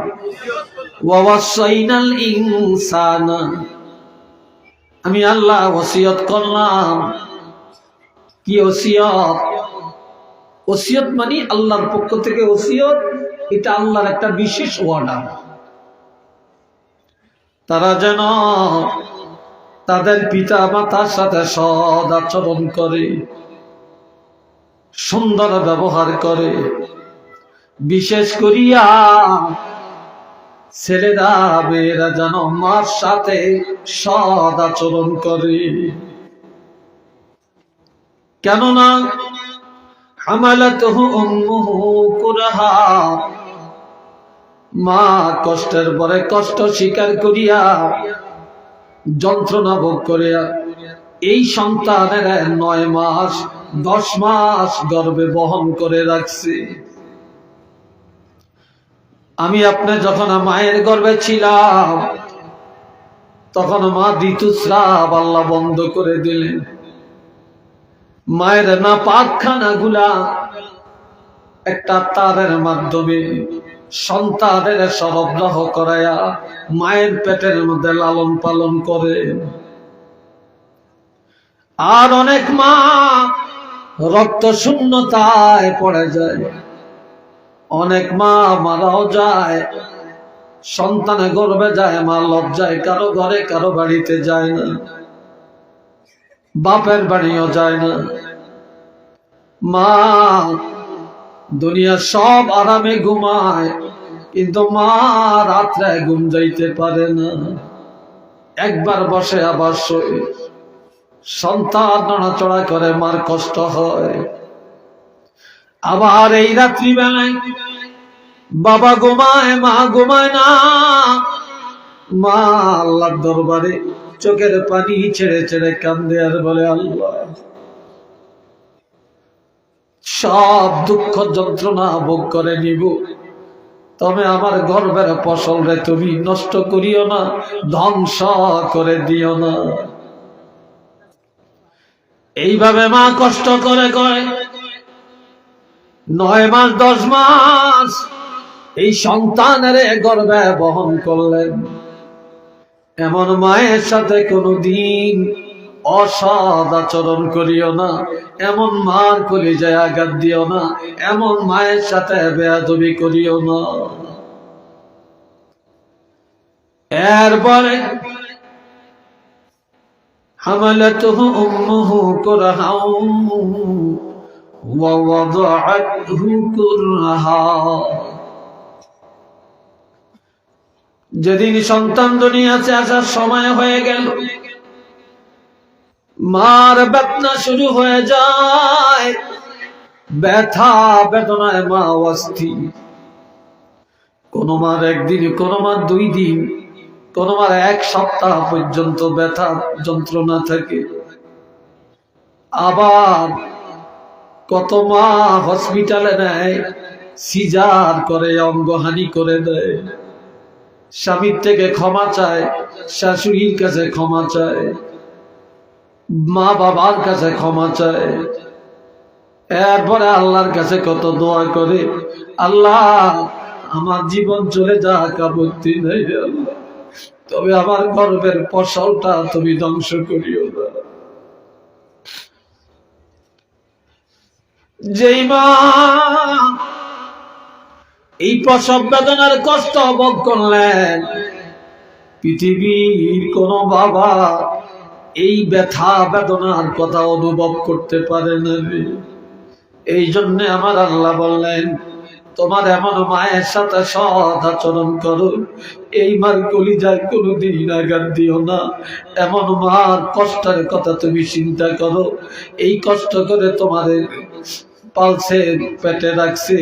ওয়াসাইনাল ইনসানা, আমি আল্লাহ ওসিয়ত করলাম। কি ওসিয়ত? ওসিয়ত মানে আল্লাহর পক্ষ থেকে ওসিয়ত, এটা আল্লাহর একটা বিশেষ অর্ডার। তারা যেন তাদের পিতা মাতার সাথে সৎ আচরণ করে, সুন্দর ব্যবহার করে। বিশেষ করিয়া ছেলেরা মেয়েরা যেন মার সাথে সৎ আচরণ করে। কেননা হামালাতুহু উম্মুহু কুরহা, মা কষ্টের পরে কষ্ট স্বীকার করিয়া, যন্ত্রণা ভোগ করিয়া এই সন্তানের 9 মাস 10 মাস গর্ভে বহন করে রাখছে। আমি আপনি যখন মায়ের গর্ভে ছিলাম, তখন মা ঋতুস্রাব আল্লাহ বন্ধ করে দিলেন। মায়ের না পাকখানা গুলা একটা তারের মাধ্যমে সন্তানের সরবরাহ করায়া মায়ের পেটের মধ্যে লালন পালন করে। আর অনেক মা রক্ত শূন্যতায় পড়ে যায়, অনেক মা মারাও যায়। সন্তানে গর্ভে যায়, মা লজ্জায় কারো ঘরে কারো বাড়িতে যায় না, বাপের বাড়িও যায় না। মা দুনিয়া সব আরামে ঘুমায়, কিন্তু মা রাত্রে ঘুম যাইতে পারে না। একবার বসে আবার শোয়, সন্তান নড়াচড়া করে, মার কষ্ট হয়। আবার এই রাত্রিবেলায় বাবা ঘুমায়, মা ঘুমায় না। মা আল্লাহর দরবারে চোখের পানি ছেড়ে ছেড়ে কান্দে আর বলে, আল্লাহ, সব দুঃখ যন্ত্রণা ভোগ করে নিব, তবে আমার গর্ভের ফসল রে তুমি নষ্ট করিও না, ধ্বংস করে দিও না। এইভাবে মা কষ্ট করে করে 9 মাস 10 মাস এই সন্তানের গর্ভে বহন করলেন। এমন মায়ের সাথে কোনদিন অসৎ আচরণ করিও না, এমন মার কলিজায় আঘাত দিও না, এমন মায়ের সাথে বেয়াদবি করিও না। এরপরে হামালাতুহু উম্মুহু কুরহাও ওয়া ওয়াদাআতহু কুরহা, যেদিন সন্তান দুনিয়াতে আসার সময় হয়ে গেল, মার বেদনা শুরু হয়ে যায়। ব্যথা বেদনায় মা অস্থির। কোন মার একদিন, কোন মার 2 দিন, কোন মার 1 সপ্তাহ পর্যন্ত ব্যথা যন্ত্রণা থাকে। আবার কত মা হসপিটালে নেয়, সিজার করে, অঙ্গহানি করে দেয়। স্বামীর থেকে ক্ষমা চায়, শাশুড়ির কাছে ক্ষমা চায়, মা বাবার কাছে ক্ষমা চায়। এরপরে আল্লাহর কাছে কত দোয়া করে, আল্লাহ আমার জীবন চলে যাক, আপত্তি নেই আল্লাহ, তবে আমার গর্বের ফসলটা তুমি ধ্বংস করিও না। যেই মা এই প্রসব বেদনার কষ্ট ভোগ করলেন, পৃথিবীর কোন বাবা এই ব্যথা বেদনার কথা অনুভব করতে পারে না। এই জন্য আমার আল্লাহ বললেন, তোমার এমন মায়ের সাথে সৎ আচরণ করো, এই মার কলিজায় কোনোদিন আঘাত দিও না। এমন মার কষ্টের কথা তুমি চিন্তা করো, এই কষ্ট করে তোমাদের পালছে, পেটে রাখছে,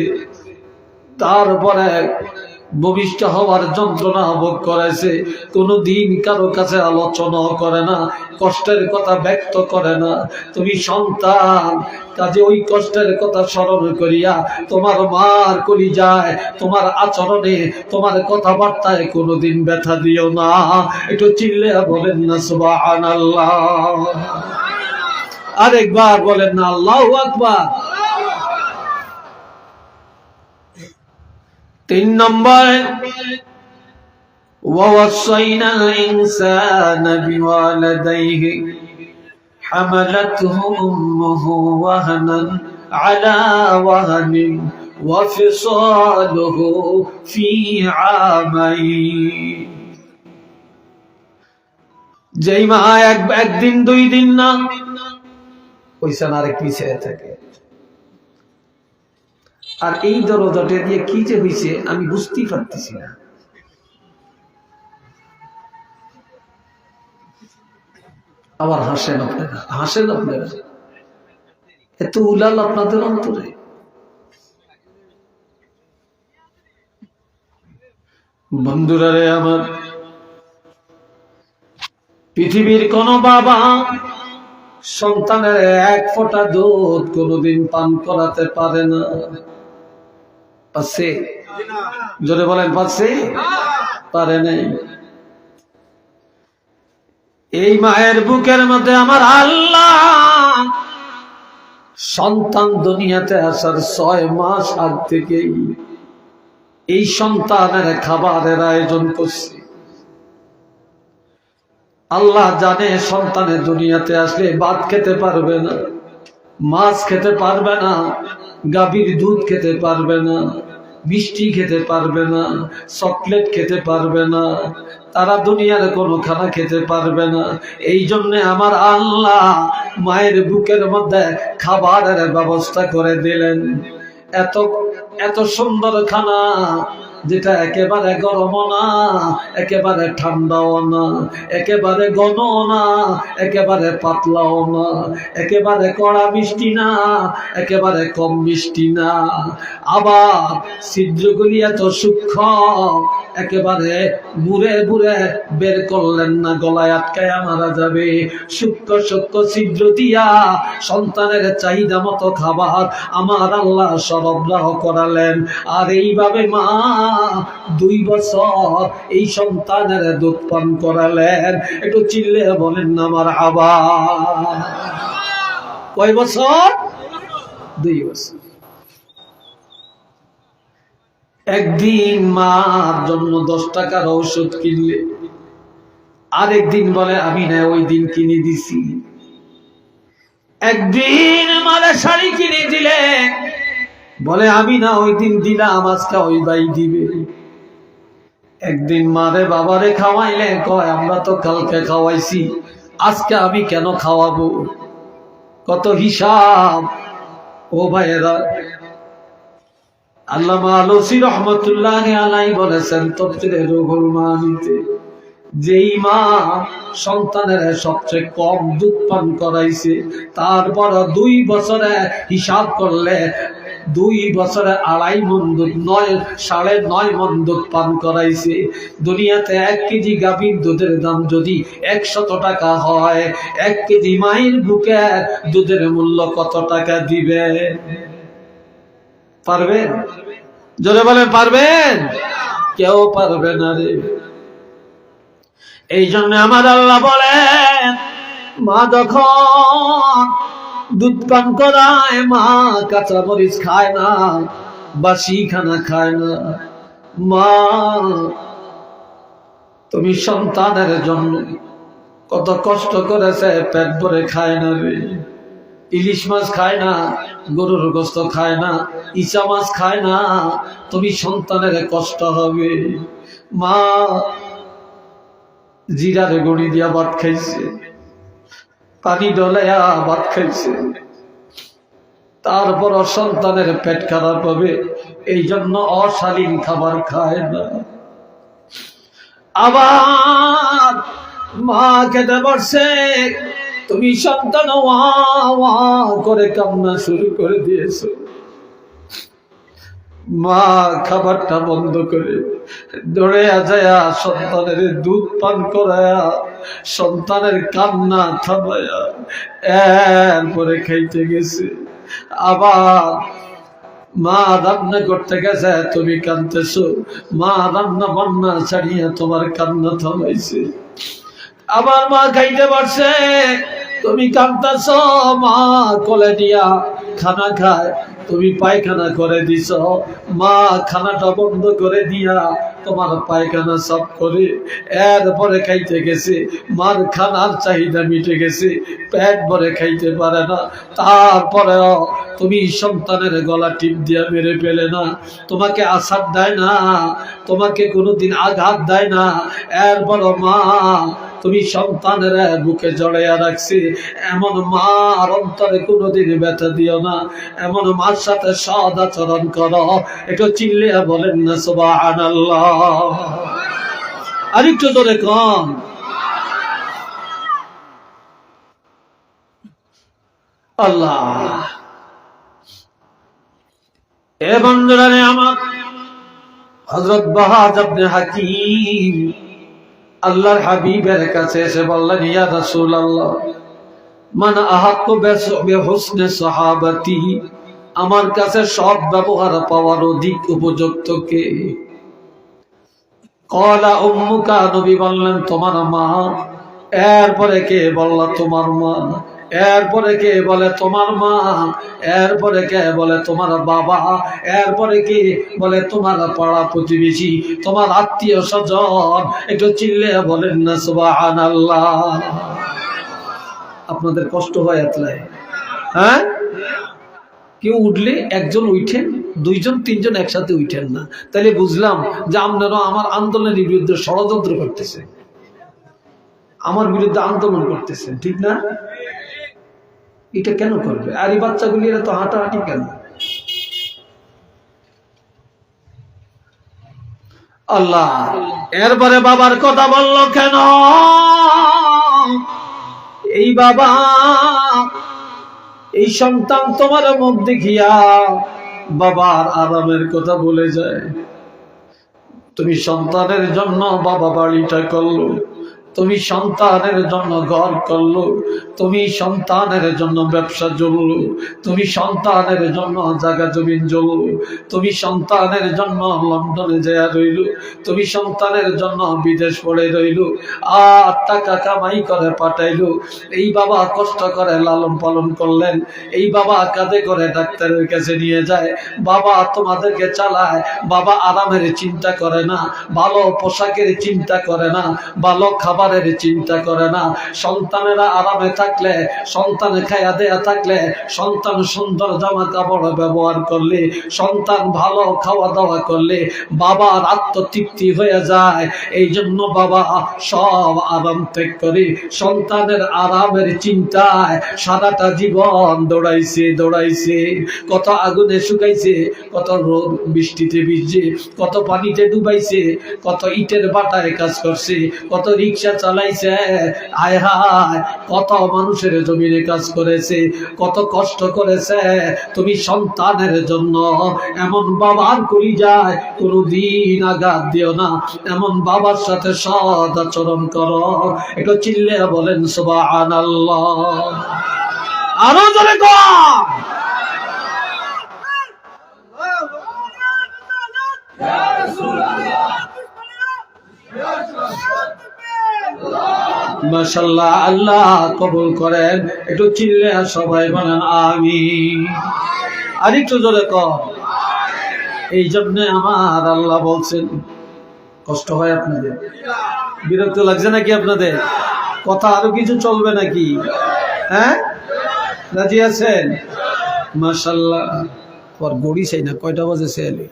তারপরে ভূমিষ্ঠ হওয়ার যন্ত্রণা ভোগ করেছে, কোনোদিন কারো কাছে আলোচনা করে না, কষ্টের কথা ব্যক্ত করে না। তুমি সন্তান, কাজে ওই কষ্টের কথা স্মরণ করিয়া তোমার মার কলিজায়, তোমার আচরণে, তোমার কথাবার্তায় কোনোদিন ব্যথা দিও না। একটু চিল্লে বলেন না সুবহানাল্লাহ। আরেকবার বলেন না আল্লাহু আকবার। 3 নম্বরে ووصينا الإنسان بوالديه حملته أمه وهنا على وهن وفصاله في عامين। যেই মা একদিন 2 দিন না ওইখানে আরেক পিছিয়ে থাকে, আর এই দরজাটা দিয়ে কি যে হয়েছে আমি বুঝতেই পারতেছি না। আবার হাসেন আপনারা, হাসেন আপনারা, এত উলাল আপনাদের অন্তরে। বন্ধুরা রে আমার, পৃথিবীর কোন বাবা সন্তানের 1 ফোঁটা দুধ কোনোদিন পান করাতে পারে না। পারছে? জোরে বলেন পারছে? পারে নাই। এই মায়ের বুকের মধ্যে আমার আল্লাহ সন্তান দুনিয়াতে আসার 6 মাস আগ থেকেই এই সন্তানের খাবারের আয়োজন করছে। আল্লাহ জানে সন্তানের দুনিয়াতে আসলে ভাত খেতে পারবে না, মাছ খেতে পারবে না, গাভীর দুধ খেতে পারবে না, মিষ্টি খেতে পারবে না, চকলেট খেতে পারবে না, তারা দুনিয়ার কোনো খানা খেতে পারবে না। এই জন্য আমার আল্লাহ মায়ের বুকের মধ্যে খাবারের ব্যবস্থা করে দিলেন। এত এত সুন্দর খানা, যেটা একেবারে গরম না, একেবারে ঠান্ডাও না, একেবারে ঘন না, একেবারে পাতলাও না, একেবারে কড়া মিষ্টি না, একেবারে কম মিষ্টি না। আবার ছিদ্রগুলি এত সূক্ষ্ম, একেবারে বুড়ে বুড়ে বের করলেন না, গলায় আটকায় মারা যাবে। সূক্ষ্ম সূক্ষ্ম ছিদ্র দিয়া সন্তানের চাহিদা মতো খাবার আমার আল্লাহ সরবরাহ করালেন। আর এইভাবে মা 2 বছর এই সন্তানের দুধ পান করালেন। একটু চিল্লে বলেন না মারহাবা। কয় বছর? 2 বছর। একদিন মার জন্য 10 টাকার ঔষধ কিনলে, আরেকদিন বলে আমি না ওই দিন কিনে দিছি। একদিন মারে শাড়ি কিনে দিলে, বলে আমি না ওই দিন দিলাম, আজকে ওই ভাই দিবে। একদিন মারে বাবারে খাওয়াইলে কয় আমরা তো কালকে খাওয়াইছি, আজকে আমি কেন খাওয়াবো? কত হিসাব। ও ভাইয়েরা, আল্লামা আলুসি রহমতুল্লাহি আলাইহি বলেছেন তফসিরে রুহুল মানিতে, যেই মা সন্তানের সবচেয়ে কম দুধ পান করাইছে, তারপর 2 বছরে হিসাব করলে 2 বছরে 2.5 মণ দুধ, 9.5 মণ দুধ পান করাইছে। দুনিয়াতে 1 কেজি গাভীর দুধের দাম যদি 100 টাকা হয়, 1 কেজি মায়ের বুকে দুধের মূল্য কত টাকা দিবে? পারবেন? জোরে বলেন পারবেন? কেউ পারবে না রে। এই জন্য আমার আল্লাহ বলেন, মা যখন দুধ পান করায়, মা কাঁচা মরিচ খায় না, বাসি খানা খায় না। মা তুমি সন্তানের জন্য কত কষ্ট করেছে, পেট ভরে খায় না রে। ইলিশ মাছ খায় না, গরুর গোস্ত খায় না, ইচা মাছ খায় না, তুমি সন্তানের কষ্ট হবে। মা জিরার গুঁড়ি দিয়া ভাত খাইছে, পানি ডলাইয়া ভাত খাইছে, তারপর সন্তানের পেট খারাপ হবে, এই জন্য অশালীন খাবার খায় না। আবার মা খেতে বসে, তুমি সন্তান ওয়া ওয়া করে কান্না শুরু করে দিয়েছো। মা খাবারটা বন্ধ করে দৌড়ে যায়া সন্তানের দুধ পান করায়া সন্তানের কান্না থামায়া এরপরে খাইতে গেছে। আবার মা রান্না করতে গেছে, তুমি কাঁদতেছো, মা রান্না বান্না ছাড়িয়ে তোমার কান্না থামাইছে। আবার মা খাইতে পারছে, তুমি কাঁদতেছো, মা কোলে দিয়া খানা খায়, তুমি পায়খানা করে দিছ, মা খানাটা বন্ধ করে দিয়া তোমার পায়খানা সাফ করে এরপরে খাইতে গেছে। মার খানার চাহিদা মিটে গেছে, পেট ভরে খাইতে পারে না, তারপরেও তুমি সন্তানের গলা টিপ দিয়া মেরে ফেলে না, তোমাকে আসার দেয় না, তোমাকে কোনোদিন আঘাত দেয় না, এরপর মা তুমি সন্তানের বুকে জড়াইয়া রাখছি। এমন মার অন্তরে কোনোদিন ব্যথা দিও না, এমন মার সাথে সদ আচরণ করো। একটু চিল্লিয়া বলেন না সুবহানাল্লাহ। আরেকটু জোরে কন। আল্লাহ। এ বন্ধুরা আমার, হযরত বাহাজ ইবনে হাকিম আল্লাহর হাবিবের কাছে এসে বললেন, ইয়া রাসূলুল্লাহ, মান আহাক্কু বিহুসনি সাহাবাতি, আমার কাছে সব ব্যবহার পাওয়ার অধিক উপযুক্ত কে? ক্বালা উম্মুকা, নবী বললেন তোমার মা। এরপরে কে? বলল তোমার মা। এরপরে কে? বলে তোমার মা। এরপরে কে? বলে তোমার বাবা। এরপরে কে? বলে তোমার পাড়া প্রতিবেশী, তোমার আত্মীয় স্বজন। একটু চিল্লে বলেন না সুবহানাল্লাহ। আপনাদের কষ্ট হয় এতলাই? হ্যাঁ, কেউ উঠলে একজন উঠেন, দুইজন তিনজন একসাথে উঠেন না, তাহলে বুঝলাম যে আপনারা আমার আন্দোলনের বিরুদ্ধে ষড়যন্ত্র করতেছেন, আমার বিরুদ্ধে আন্দোলন করতেছেন, ঠিক না? এটা কেন করবে? আর এই বাচ্চাগুলি এরা তো হাঁটাহাঁটি কেন? আল্লাহ। এরপরে বাবার কথা বলল কেন? এই বাবা, এই সন্তান তোমার মুখ দেখিয়া বাবার আরামের কথা বলে যায়। তুমি সন্তানের জন্য বাবা বাড়িটা করলো, তুমি সন্তানের জন্য ঘর করলো, তুমি সন্তানের জন্য ব্যবসা জ্বললো, তুমি সন্তানের জন্য জায়গা জমিন জ্বললো, তুমি সন্তানের জন্য লন্ডনে যায় রইল, তুমি সন্তানের জন্য বিদেশ পড়ে রইল, আর টাকা কামাই করে পাঠাইলো। এই বাবা কষ্ট করে লালন পালন করলেন, এই বাবা কাঁধে করে ডাক্তারের কাছে নিয়ে যায়, বাবা তোমাদেরকে চালায়, বাবা আরামের চিন্তা করে না, ভালো পোশাকের চিন্তা করে না, ভালো খাবারের চিন্তা করে না। সন্তানেরা আরামে থাকলে, সন্তান খাইয়া দেয়া থাকলে, সন্তান সুন্দর জামা কাপড় ব্যবহার করলে, সন্তান ভালো খাওয়া দাওয়া করলে বাবার আত্মতৃপ্তি হয়ে যায়। এই জন্য বাবা সব আরাম ত্যাগ করে সন্তানের আরামের চিন্তায় সারাটা জীবন দৌড়াইছে দৌড়াইছে, কত আগুনে শুকাইছে, কত রোদ বৃষ্টিতে ভিজছে, কত পানিতে ডুবাইছে, কত ইটের বাটায় কাজ করছে, কত রিক্সা চালাইছে, আয় হায় কত মানুষের জমিনে কাজ করেছে, কত কষ্ট করেছে। তুমি সন্তানের জন্য এমন বাবার কলিজায় কোনদিন আঘাত দিও না, এমন বাবার সাথে সদ আচরণ করো। একটু চিল্লে বলেন সুবহানাল্লাহ। আরো জোরে কর। মাশাআল্লাহ, আল্লাহ কবুল করেন। একটু চিল্লে সবাই বলেন আমিন। আর একটু জোরে কর। এই জন্য আমার আল্লাহ বলছেন, কষ্ট হয় আপনাদের? বিরক্ত লাগছে নাকি আপনাদের? কথা আরো কিছু চলবে নাকি? হ্যাঁ, রাজি আছেন? মাশাআল্লাহ। আর গড়ি চাই না, কয়টা বাজে সেলে?